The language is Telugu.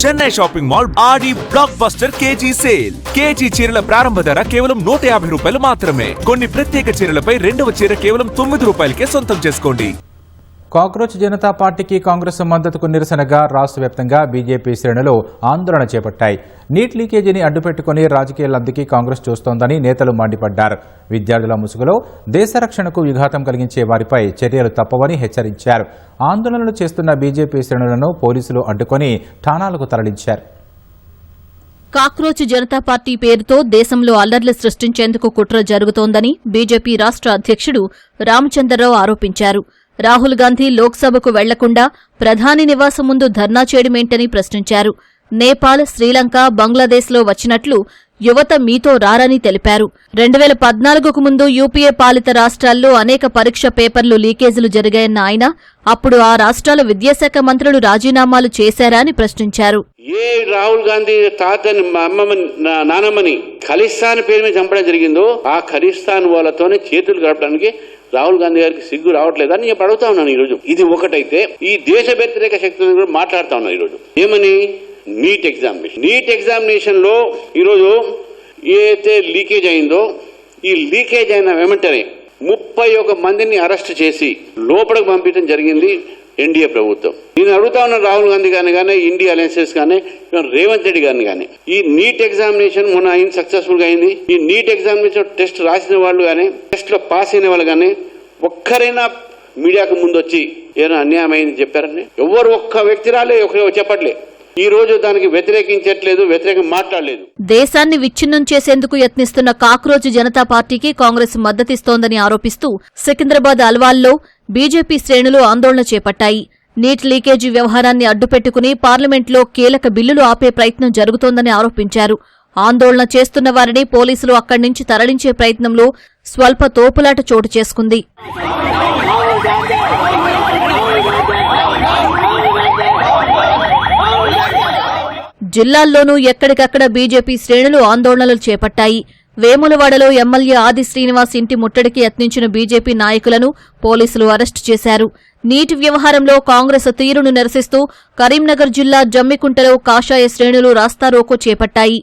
Chennai shopping mall Aadi blockbuster KG sale. KG చీరల ప్రారంభ ధర కేవలం 150 రూపాయలు మాత్రమే. కొన్ని ప్రత్యేక చీరలపై రెండవ చీర కేవలం 9 రూపాయలకే సొంతం చేసుకోండి. కాక్రోచ్ జనతా పార్టీకి కాంగ్రెస్ మద్దతుకు నిరసనగా రాష్ట్ర వ్యాప్తంగా బీజేపీ శ్రేణులు ఆందోళన చేపట్టాయి. నీట్ లీకేజీని అడ్డుపెట్టుకుని రాజకీయ లబ్ధికి కాంగ్రెస్ చూస్తోందని నేతలు మండిపడ్డారు. విద్యార్థుల ముసుగులో దేశ రక్షణకు విఘాతం కలిగించే వారిపై చర్యలు తప్పవని హెచ్చరించారు. ఆందోళనలు చేస్తున్న బీజేపీ శ్రేణులను పోలీసులు అడ్డుకొని ఠాణాలకు తరలించారు. కాక్రోచ్ జనతా పార్టీ పేరుతో దేశంలో అల్లర్లు సృష్టించేందుకు కుట్ర జరుగుతోందని బీజేపీ రాష్ట్ర అధ్యక్షుడు రామచంద్రరావు ఆరోపించారు. రాహుల్ గాంధీ లోక్సభకు వెళ్లకుండా ప్రధాని నివాసం ముందు ధర్నా చేయడమేంటని ప్రశ్నించారు. నేపాల్, శ్రీలంక, బంగ్లాదేశ్లో వచ్చినట్లు యువత మీతో రారని తెలిపారు. 2014కు ముందు యూపీఏ పాలిత రాష్ట్రాల్లో అనేక పరీక్ష పేపర్లు లీకేజీలు జరిగాయన్న ఆయన అప్పుడు ఆ రాష్ట్రాల విద్యాశాఖ మంత్రులు రాజీనామాలు చేశారా అని ప్రశ్నించారు. ఏ రాహుల్ గాంధీ తాతని నానమ్మని ఖలిస్తాన్ పేరు మీద చంపడం జరిగిందో ఆ ఖలిస్తాన్ వాళ్ళతోనే చేతులు గడపడానికి రాహుల్ గాంధీ గారికి సిగ్గు రావట్లేదని నేను అడుగుతా ఉన్నాను. ఈరోజు ఇది ఒకటైతే ఈ దేశ వ్యతిరేక శక్తులను కూడా మాట్లాడుతా ఉన్నాను. ఈరోజు ఏమని నీట్ ఎగ్జామినేషన్ లో ఈరోజు ఏదైతే లీకేజ్ అయిందో ఈ లీకేజ్ అయిన వెంటనే 31 మందిని అరెస్ట్ చేసి లోపలికి పంపించడం జరిగింది ఎన్డీఏ ప్రభుత్వం. నేను అడుగుతా ఉన్నాను రాహుల్ గాంధీ గారిని కానీ ఇండియా అలయన్సెస్ కానీ రేవంత్ రెడ్డి గారిని కానీ ఈ నీట్ ఎగ్జామినేషన్ మొన్న అయింది, సక్సెస్ఫుల్ గా అయింది. ఈ నీట్ ఎగ్జామినేషన్ టెస్ట్ రాసిన వాళ్ళు కానీ టెస్ట్ లో పాస్ అయిన వాళ్ళు కానీ ఒక్కరైనా మీడియాకు ముందు వచ్చి ఏదైనా అన్యాయం అయింది చెప్పారని ఎవరు ఒక్క వ్యక్తి రాలే, చెప్పట్లే. ఈ రోజు దానికి వ్యతిరేకించట్లేదు, వ్యతిరేకం మాట్లాడలేదు. దేశాన్ని విచ్ఛిన్నం చేసేందుకు యత్నిస్తున్న కాక్రోచ్ జనతా పార్టీకి కాంగ్రెస్ మద్దతిస్తోందని ఆరోపిస్తూ సికింద్రాబాద్ అల్వాల్లో బీజేపీ శ్రేణులు ఆందోళన చేపట్టాయి. నీట్ లీకేజీ వ్యవహారాన్ని అడ్డుపెట్టుకుని పార్లమెంట్లో కీలక బిల్లులు ఆపే ప్రయత్నం జరుగుతోందని ఆరోపించారు. ఆందోళన చేస్తున్న వారిని పోలీసులు అక్కడి నుంచి తరలించే ప్రయత్నంలో స్వల్ప తోపులాట చోటు చేసుకుంది. జిల్లాల్లోనూ ఎక్కడికక్కడ బీజేపీ శ్రేణులు ఆందోళనలు చేపట్టాయి. వేములవాడలో ఎమ్మెల్యే ఆది శ్రీనివాస్ ఇంటి ముట్టడికి యత్నించిన బీజేపీ నాయకులను పోలీసులు అరెస్టు చేశారు. నీటి వ్యవహారంలో కాంగ్రెస్ తీరును నిరసిస్తూ కరీంనగర్ జిల్లా జమ్మికుంటలో కాషాయ శ్రేణులు రాస్తారోకో చేపట్టాయి.